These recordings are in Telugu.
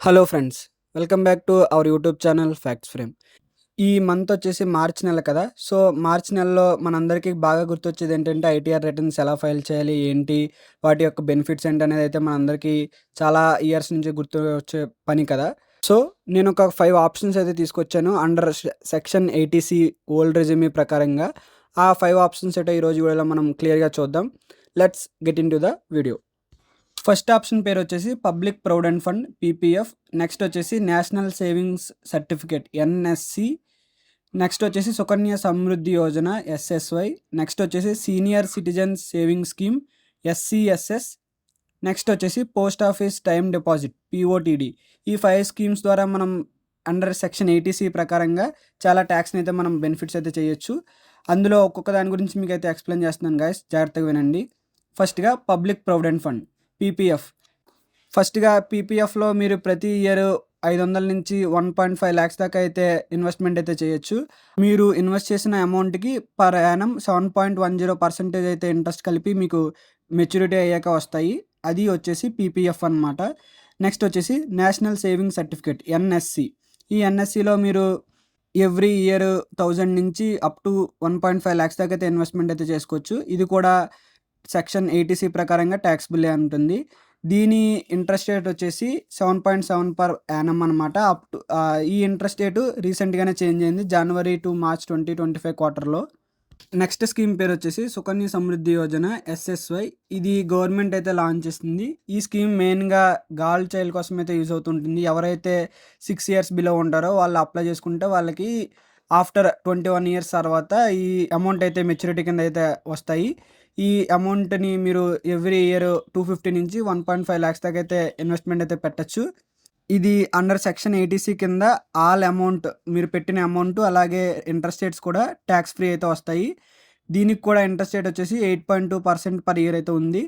Hello friends, welcome back to our YouTube channel facts frame. ఈ మంత్ వచ్చేసి మార్చ్ నెల కదా. సో మార్చ్ నెలలో మనందరికీ బాగా గుర్తొచ్చేది ఏంటంటే ఐటీఆర్ రిటర్న్స్ ఎలా ఫైల్ చేయాలి, ఏంటి వాటి యొక్క బెనిఫిట్స్ ఏంటి అనేది అయితే మనందరికీ చాలా ఇయర్స్ నుంచి గుర్తు వచ్చే పని కదా. సో నేను ఒక 5 ఆప్షన్స్ అయితే తీసుకొచ్చాను under section 80C old resume ప్రకారంగా. ఆ 5 ఆప్షన్స్ అయితే ఈరోజు వీడియోలో మనం క్లియర్గా చూద్దాం. Let's get into the video. First option పేరు వచ్చేసి public provident fund PPF. Next వచ్చేసి national savings certificate NSC. Next వచ్చేసి సుకన్య సమృద్ధి యోజన ఎస్ఎస్వై. నెక్స్ట్ వచ్చేసి senior citizen saving scheme SCSS. Next వచ్చేసి post office time deposit POTD. ఈ 5 స్కీమ్స్ ద్వారా మనం అండర్ సెక్షన్ 80C ప్రకారంగా చాలా ట్యాక్స్ని అయితే మనం బెనిఫిట్స్ అయితే చేయొచ్చు. అందులో ఒక్కొక్క దాని గురించి మీకు అయితే ఎక్స్ప్లెయిన్ చేస్తున్నాను గాయస్, జాగ్రత్తగా వినండి. ఫస్ట్గా పబ్లిక్ ప్రొవిడెంట్ ఫండ్ పీపీఎఫ్. ఫస్ట్గా పీపీఎఫ్లో మీరు ప్రతి ఇయర్ 500 నుంచి 1.5 lakhs దాకా అయితే ఇన్వెస్ట్మెంట్ అయితే చేయొచ్చు. మీరు ఇన్వెస్ట్ చేసిన అమౌంట్కి పర్ యానం 7.10% అయితే ఇంట్రెస్ట్ కలిపి మీకు మెచ్యూరిటీ అయ్యాక వస్తాయి. అది వచ్చేసి పీపీఎఫ్ అనమాట. నెక్స్ట్ వచ్చేసి నేషనల్ సేవింగ్ సర్టిఫికేట్ ఎన్ఎస్సి. ఈ ఎన్ఎస్సిలో మీరు ఎవ్రీ ఇయర్ 1000 నుంచి అప్ టు 1.5 lakhs దాకా అయితే ఇన్వెస్ట్మెంట్ అయితే చేసుకోవచ్చు. ఇది కూడా సెక్షన్ 80C ప్రకారంగా ట్యాక్స్బుల్ ఉంటుంది. దీని ఇంట్రెస్ట్ రేట్ వచ్చేసి 7.7 per annum అనమాట. అప్ టు ఈ ఇంట్రెస్ట్ రేటు రీసెంట్గానే చేంజ్ అయింది జనవరి టు మార్చ్ 2025 క్వార్టర్లో. నెక్స్ట్ స్కీమ్ పేరు వచ్చేసి సుకన్య సమృద్ధి యోజన ఎస్ఎస్వై. ఇది గవర్నమెంట్ అయితే లాంచ్ చేస్తుంది. ఈ స్కీమ్ మెయిన్గా గర్ల్ చైల్డ్ కోసం అయితే యూజ్ అవుతుంటుంది. ఎవరైతే 6 years బిలో ఉంటారో వాళ్ళు అప్లై చేసుకుంటే వాళ్ళకి ఆఫ్టర్ 21 years తర్వాత ఈ అమౌంట్ అయితే మెచ్యూరిటీ కింద అయితే వస్తాయి. ఈ అమౌంట్ని మీరు ఎవ్రీ ఇయర్ 250 నుంచి 1.5 lakhs దాకా అయితే ఇన్వెస్ట్మెంట్ అయితే పెట్టచ్చు. ఇది అండర్ సెక్షన్ 80C కింద ఆల్ అమౌంట్ మీరు పెట్టిన అమౌంట్ అలాగే ఇంట్రెస్ట్ రేట్స్ కూడా ట్యాక్స్ ఫ్రీ అయితే వస్తాయి. దీనికి కూడా ఇంట్రెస్ట్ రేట్ వచ్చేసి 8.2% per year అయితే ఉంది.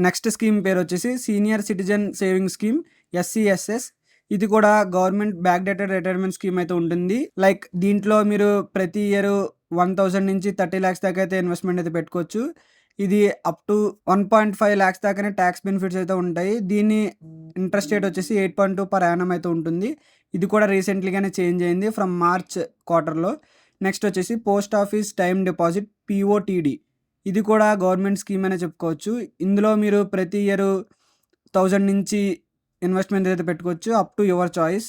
నెక్స్ట్ స్కీమ్ పేరు వచ్చేసి సీనియర్ సిటిజన్ సేవింగ్ స్కీమ్ ఎస్సిఎస్ఎస్. ఇది కూడా government back dated retirement scheme అయితే ఉంటుంది. లైక్ దీంట్లో మీరు ప్రతి ఇయర్ 1000 నుంచి 30 lakhs దాకా అయితే ఇన్వెస్ట్మెంట్ అయితే పెట్టుకోవచ్చు. ఇది అప్ టు 1.5 lakhs దాకానే ట్యాక్స్ బెనిఫిట్స్ అయితే ఉంటాయి. దీని ఇంట్రెస్ట్ రేట్ వచ్చేసి 8.2 per annum అయితే ఉంటుంది. ఇది కూడా రీసెంట్లీగానే చేంజ్ అయింది ఫ్రమ్ మార్చ్ క్వార్టర్లో. నెక్స్ట్ వచ్చేసి పోస్ట్ ఆఫీస్ టైమ్ డిపాజిట్ పిఓటిడి. ఇది కూడా గవర్నమెంట్ స్కీమ్ అనే చెప్పుకోవచ్చు. ఇందులో మీరు ప్రతి ఇయర్ 1000 నుంచి ఇన్వెస్ట్మెంట్ అయితే పెట్టుకోవచ్చు అప్ టు యువర్ చాయిస్.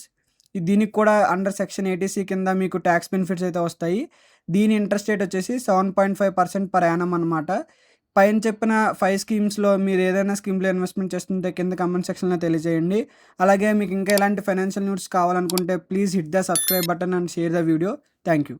దీనికి కూడా అండర్ సెక్షన్ 80C కింద మీకు ట్యాక్స్ బెనిఫిట్స్ అయితే వస్తాయి. దీని ఇంట్రెస్ట్ రేట్ వచ్చేసి 7.5% per annum అనమాట. పైన చెప్పిన 5 స్కీమ్స్లో మీరు ఏదైనా స్కీమ్లో ఇన్వెస్ట్మెంట్ చేస్తుంటే కింద కమెంట్ సెక్షన్లో తెలియజేయండి. అలాగే మీకు ఇంకా ఎలాంటి ఫైనాన్షియల్ న్యూస్ కావాలనుకుంటే please hit the subscribe button and share the video. Thank you.